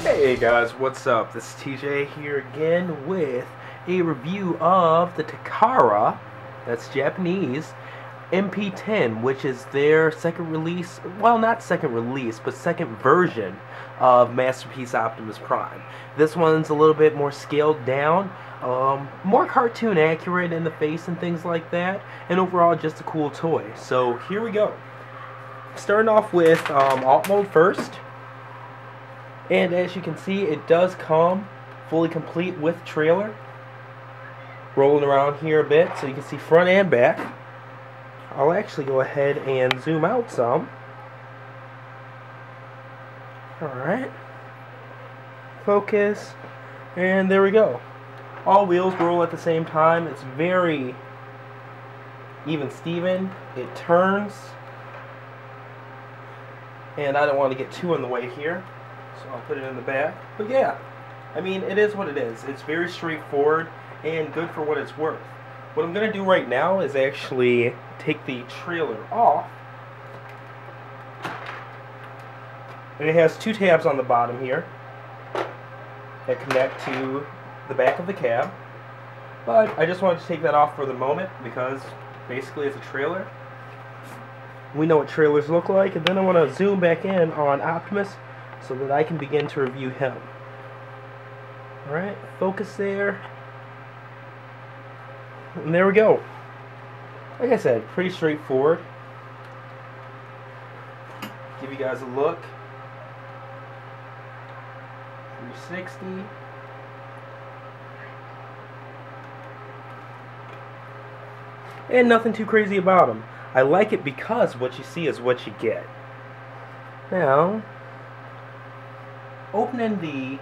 Hey guys, what's up? This is TJ here again with a review of the Takara, that's Japanese, MP-10, which is their second release, well, not second release, but second version of Masterpiece Optimus Prime. This one's a little bit more scaled down, more cartoon accurate in the face and things like that, and overall just a cool toy. So here we go. Starting off with alt mode first. And as you can see, it does come fully complete with trailer. Rolling around here a bit so you can see front and back. I'll actually go ahead and zoom out some. Alright. Focus. And there we go. All wheels roll at the same time. It's very even Steven. It turns. And I don't want to get too in the way here, so I'll put it in the back. But yeah, I mean, it is what it is. It's very straightforward and good for what it's worth. What I'm going to do right now is actually take the trailer off. And it has two tabs on the bottom here that connect to the back of the cab. But I just wanted to take that off for the moment because basically it's a trailer. We know what trailers look like, and then I want to zoom back in on Optimus so that I can begin to review him. Alright, focus there. And there we go. Like I said, pretty straightforward. Give you guys a look. 360. And nothing too crazy about him. I like it because what you see is what you get. Now, opening the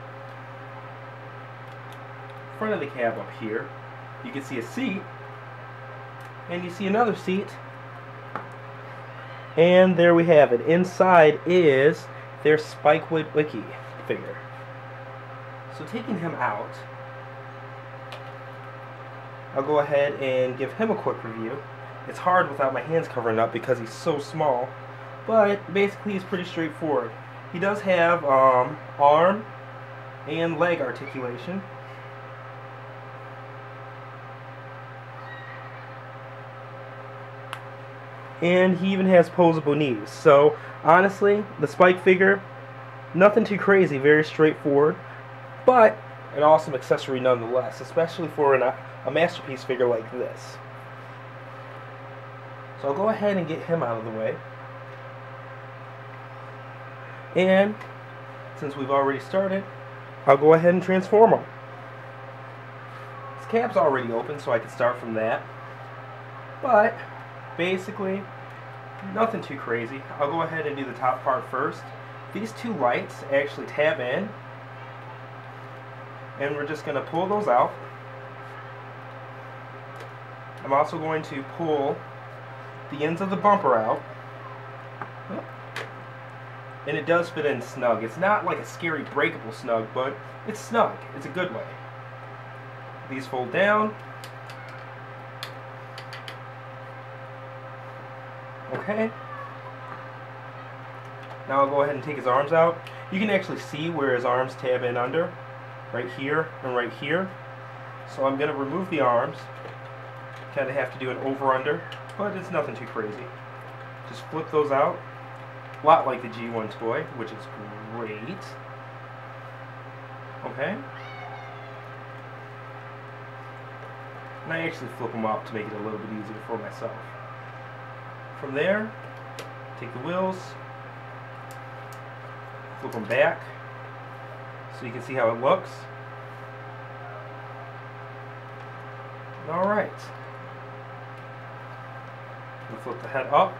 front of the cab up here, you can see a seat, and you see another seat, and there we have it. Inside is their Spikewood Wiki figure. So taking him out, I'll go ahead and give him a quick review. It's hard without my hands covering up because he's so small, but basically he's pretty straightforward. He does have arm and leg articulation. And he even has posable knees. So honestly, the Spike figure, nothing too crazy, very straightforward, but an awesome accessory nonetheless, especially for a masterpiece figure like this. So I'll go ahead and get him out of the way. And since we've already started, I'll go ahead and transform him. His cab's already open, so I can start from that. But basically, nothing too crazy. I'll go ahead and do the top part first. These two lights actually tab in, and we're just going to pull those out. I'm also going to pull the ends of the bumper out, and it does fit in snug. It's not like a scary breakable snug, but it's snug. It's a good way. These fold down. Okay. Now I'll go ahead and take his arms out. You can actually see where his arms tab in under, right here and right here. So I'm going to remove the arms. Kind of have to do an over-under, but it's nothing too crazy. Just flip those out. A lot like the G1 toy, which is great. Okay. And I actually flip them up to make it a little bit easier for myself. From there, take the wheels, flip them back so you can see how it looks. Alright. I'm going to flip the head up.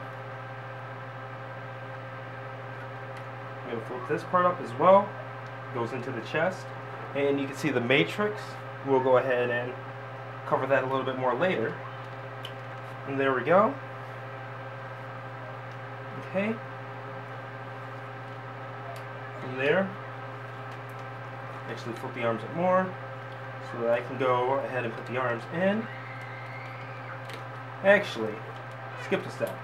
I'm going to flip this part up as well. It goes into the chest. And you can see the matrix. We'll go ahead and cover that a little bit more later. And there we go. Okay. From there, actually flip the arms up more so that I can go ahead and put the arms in. Actually, skipped a step.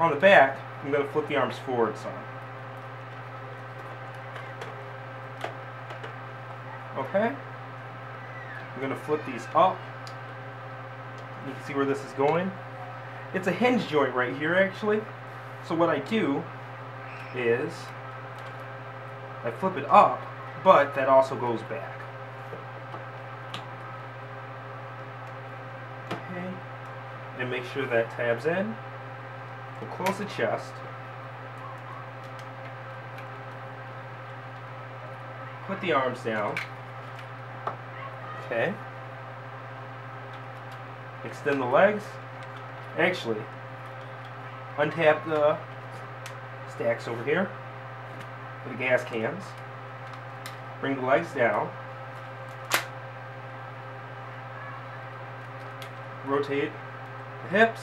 On the back, I'm going to flip the arms forward some. Okay. I'm going to flip these up. You can see where this is going. It's a hinge joint right here, actually. So what I do is I flip it up, but that also goes back. Okay. And make sure that tabs in. We'll close the chest. Put the arms down. Okay. Extend the legs. Actually, untap the stacks over here for the gas cans. Bring the legs down. Rotate the hips.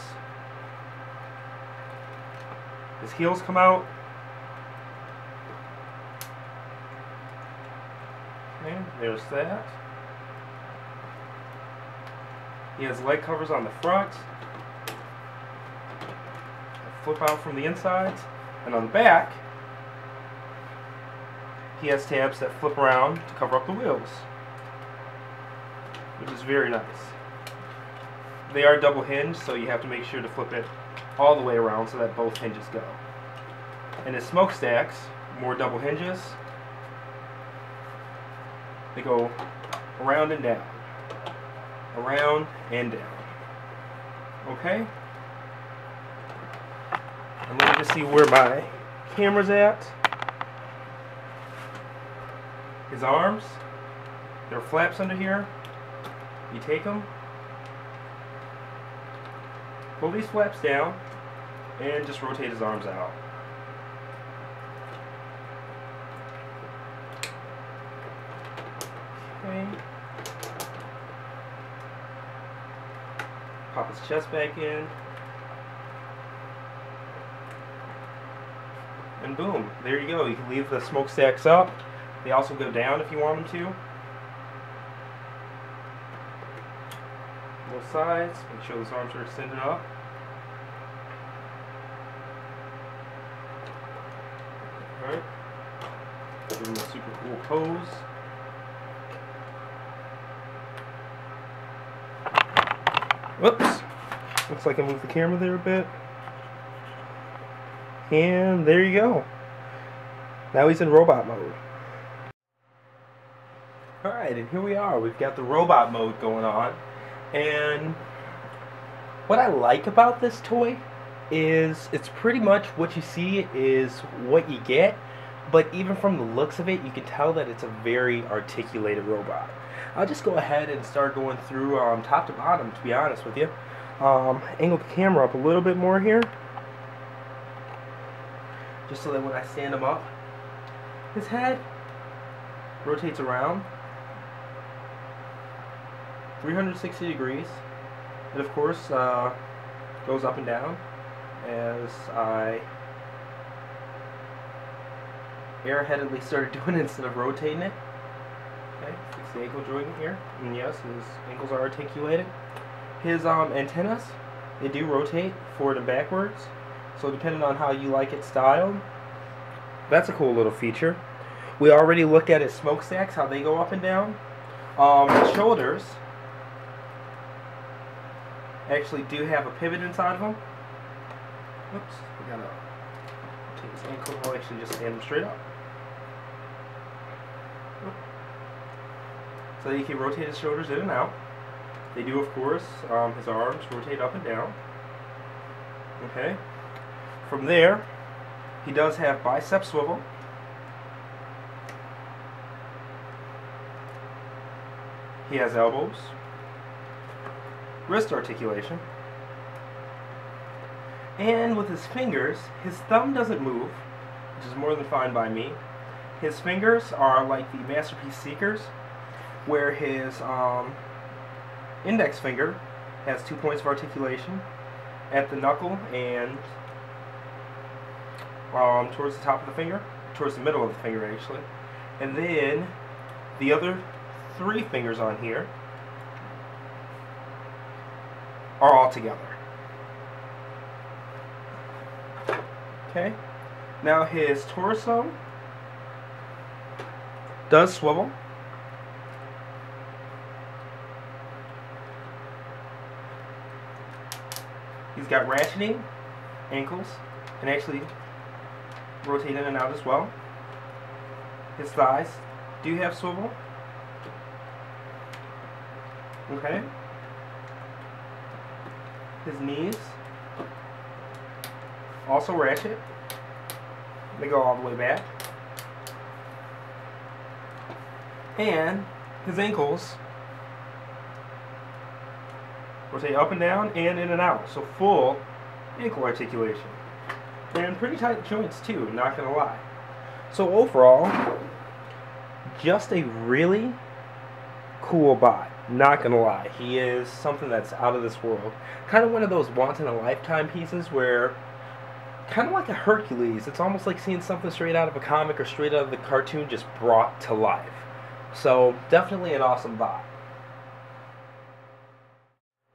His heels come out. Okay, there's that. He has leg covers on the front. Flip out from the insides. And on the back, he has tabs that flip around to cover up the wheels, which is very nice. They are double hinged, so you have to make sure to flip it all the way around so that both hinges go. And his smokestacks, more double hinges, they go around and down. Around and down. Okay? And let me just see where my camera's at. His arms, there are flaps under here. You take them, pull these flaps down, and just rotate his arms out. Okay. Pop his chest back in. And boom, there you go. You can leave the smokestacks up. They also go down if you want them to. Both sides. Make sure those arms are extended up. Alright. Give them a super cool pose. Whoops. Looks like I moved the camera there a bit. And there you go. Now he's in robot mode. Alright, and here we are. We've got the robot mode going on. And what I like about this toy is it's pretty much what you see is what you get. But even from the looks of it, you can tell that it's a very articulated robot. I'll just go ahead and start going through top to bottom, to be honest with you. Angle the camera up a little bit more here, just so that when I stand him up, his head rotates around 360 degrees. It of course goes up and down as I airheadedly started doing it instead of rotating it. Okay, fix the ankle joint here, and yes, his ankles are articulated. His antennas, they do rotate forward and backwards, so depending on how you like it styled, that's a cool little feature. We already looked at his smokestacks, how they go up and down. His shoulders actually do have a pivot inside of them. Oops, we gotta take his ankle, we'll actually just stand him straight up. So you can rotate his shoulders in and out. They do, of course, his arms rotate up and down. Okay. From there, he does have bicep swivel. He has elbows. Wrist articulation. And with his fingers, his thumb doesn't move, which is more than fine by me. His fingers are like the Masterpiece Seekers, where his index finger has 2 points of articulation at the knuckle and towards the top of the finger, towards the middle of the finger actually. And then the other 3 fingers on here are all together. Okay, now his torso does swivel. He's got ratcheting ankles, and actually rotate in and out as well. His thighs do have swivel. Okay. His knees also ratchet. They go all the way back. And his ankles rotate up and down and in and out. So full ankle articulation. And pretty tight joints too, not gonna lie. So overall, just a really cool bot. Not gonna lie. He is something that's out of this world. Kind of one of those once in a lifetime pieces where, kind of like a Hercules, it's almost like seeing something straight out of a comic or straight out of the cartoon just brought to life. So definitely an awesome bot.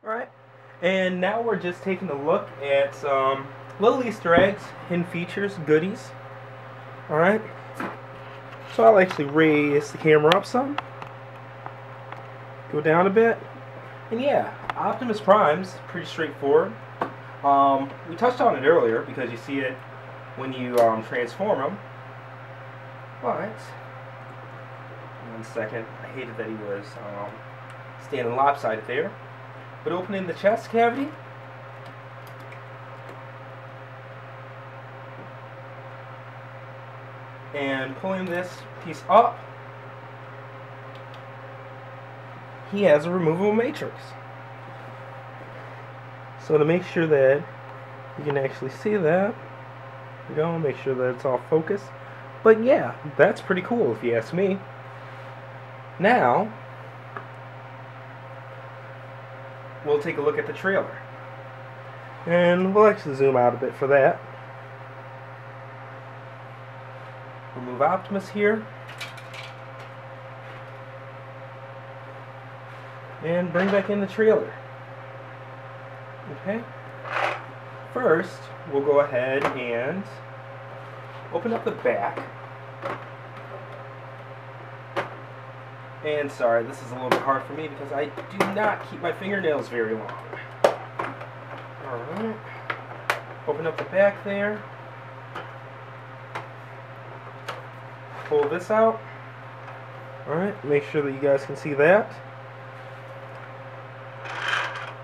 Alright, and now we're just taking a look at some little Easter eggs, hidden features, goodies. Alright, so I'll actually raise the camera up some, go down a bit, and yeah, Optimus Prime's pretty straightforward. We touched on it earlier because you see it when you transform him, but one second, I hated that he was standing lopsided there. But opening the chest cavity, and pulling this piece up, he has a removable matrix. So to make sure that you can actually see that, there we go, make sure that it's all focused. But yeah, that's pretty cool if you ask me. Now, we'll take a look at the trailer. And we'll actually zoom out a bit for that. Remove Optimus here. And bring back in the trailer. Okay. First, we'll go ahead and open up the back. And sorry, this is a little bit hard for me because I do not keep my fingernails very long. Alright. Open up the back there. Pull this out. Alright, make sure that you guys can see that.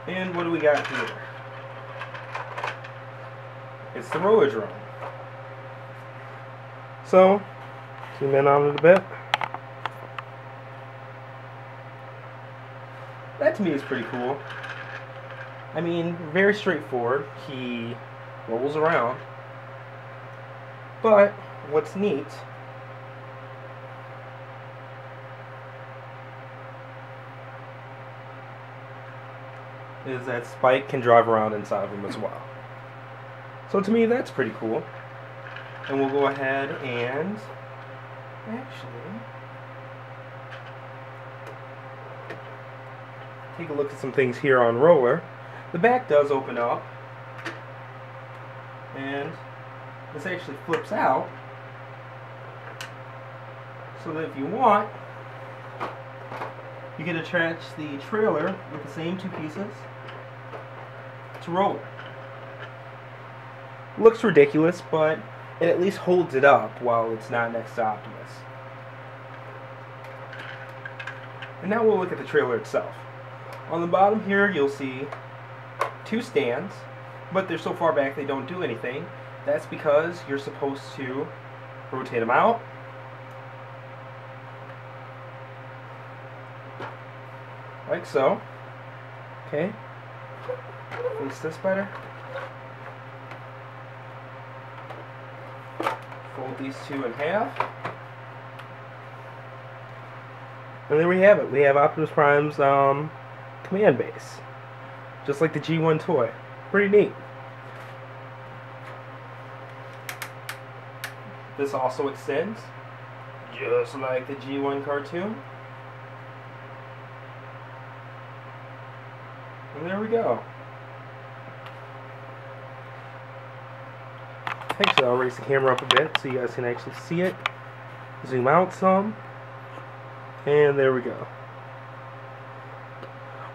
And what do we got here? It's the roller drone. So, zoom in on it a bit. That to me is pretty cool. I mean, very straightforward. He rolls around. But what's neat is that Spike can drive around inside of him as well. So to me, that's pretty cool. And we'll go ahead and actually take a look at some things here on roller. The back does open up, and this actually flips out, so that if you want, you can attach the trailer with the same two pieces to roller. Looks ridiculous, but it at least holds it up while it's not next to Optimus. And now we'll look at the trailer itself. On the bottom here, you'll see two stands, but they're so far back they don't do anything. That's because you're supposed to rotate them out. Like so. Okay. Face this better. Fold these two in half. And there we have it. We have Optimus Prime's command base. Just like the G1 toy. Pretty neat. This also extends, just like the G1 cartoon. And there we go. Actually, I'll raise the camera up a bit so you guys can actually see it. Zoom out some. And there we go.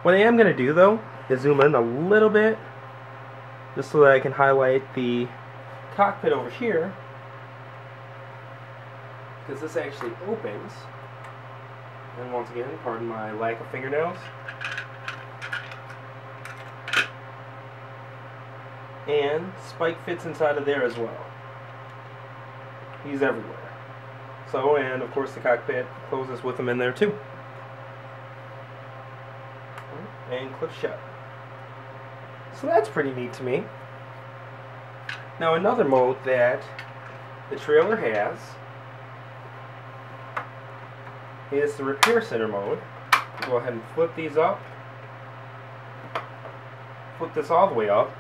What I am going to do, though, is zoom in a little bit just so that I can highlight the cockpit over here, because this actually opens. And once again, pardon my lack of fingernails. And Spike fits inside of there as well. He's everywhere. So, and of course the cockpit closes with him in there too. And clips shut. So that's pretty neat to me. Now another mode that the trailer has is the repair center mode. Go ahead and flip these up. Flip this all the way up.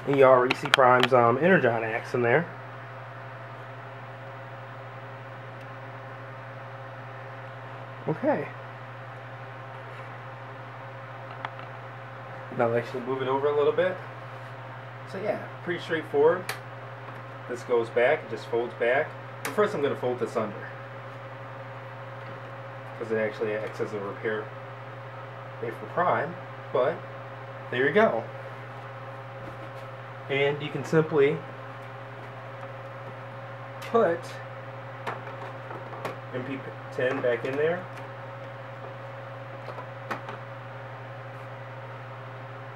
And you already see Prime's Energon axe in there. Okay. Now I'll actually move it over a little bit. So yeah, pretty straightforward. This goes back, it just folds back. But first I'm going to fold this under, because it actually acts as a repair bay for Prime. But there you go. And you can simply put MP-10 back in there.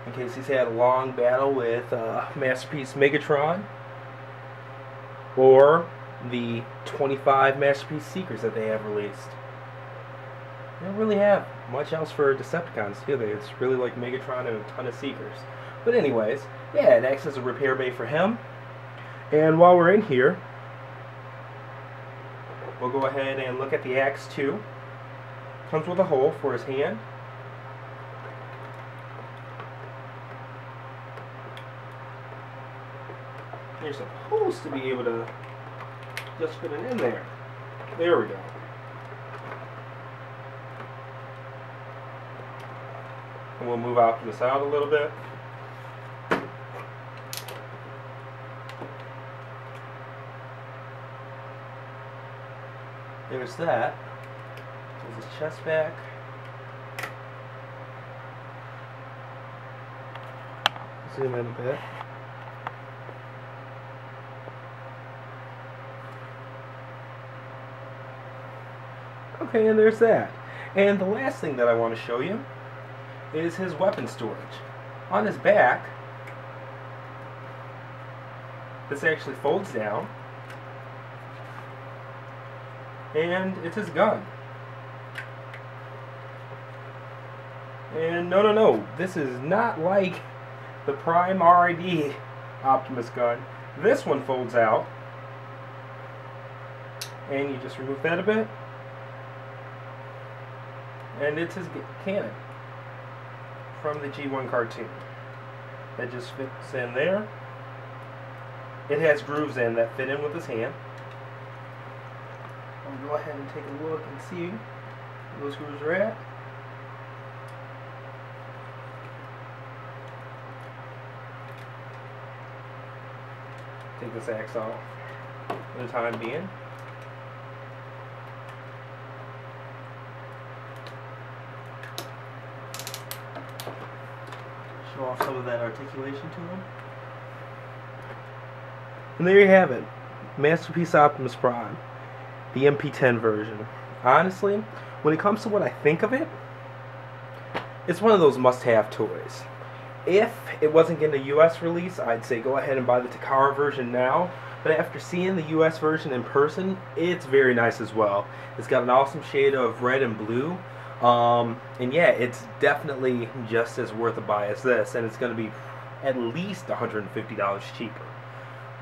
In case he's had a long battle with Masterpiece Megatron, or the 25 Masterpiece Seekers that they have released. They don't really have much else for Decepticons, do they? It's really like Megatron and a ton of Seekers. But anyways, yeah, it acts as a repair bay for him. And while we're in here, we'll go ahead and look at the axe too. Comes with a hole for his hand. You're supposed to be able to just fit it in there. There we go. And we'll move Optimus out a little bit. There's that. There's his chest back. Zoom in a bit. Okay, and there's that. And the last thing that I want to show you is his weapon storage. On his back, this actually folds down, and it's his gun. And no, this is not like the Prime RID Optimus gun. This one folds out, and you just remove that a bit, and it's his cannon from the G1 cartoon. That just fits in there. It has grooves in that fit in with his hand. I'll go ahead and take a look and see where those grooves are at. Take this axe off for the time being. Show off some of that articulation to him. And there you have it. Masterpiece Optimus Prime. The MP-10 version. Honestly, when it comes to what I think of it, it's one of those must-have toys. If it wasn't getting a US release, I'd say go ahead and buy the Takara version now. But after seeing the US version in person, it's very nice as well. It's got an awesome shade of red and blue. And yeah, it's definitely just as worth a buy as this, and it's going to be at least $150 cheaper.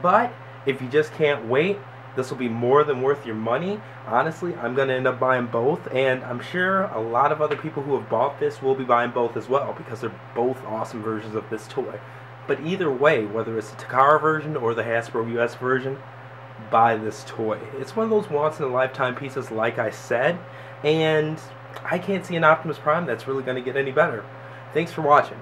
But if you just can't wait, this will be more than worth your money. Honestly, I'm going to end up buying both, and I'm sure a lot of other people who have bought this will be buying both as well, because they're both awesome versions of this toy. But either way, whether it's the Takara version or the Hasbro US version, buy this toy. It's one of those once-in-a-lifetime pieces, like I said, and I can't see an Optimus Prime that's really going to get any better. Thanks for watching.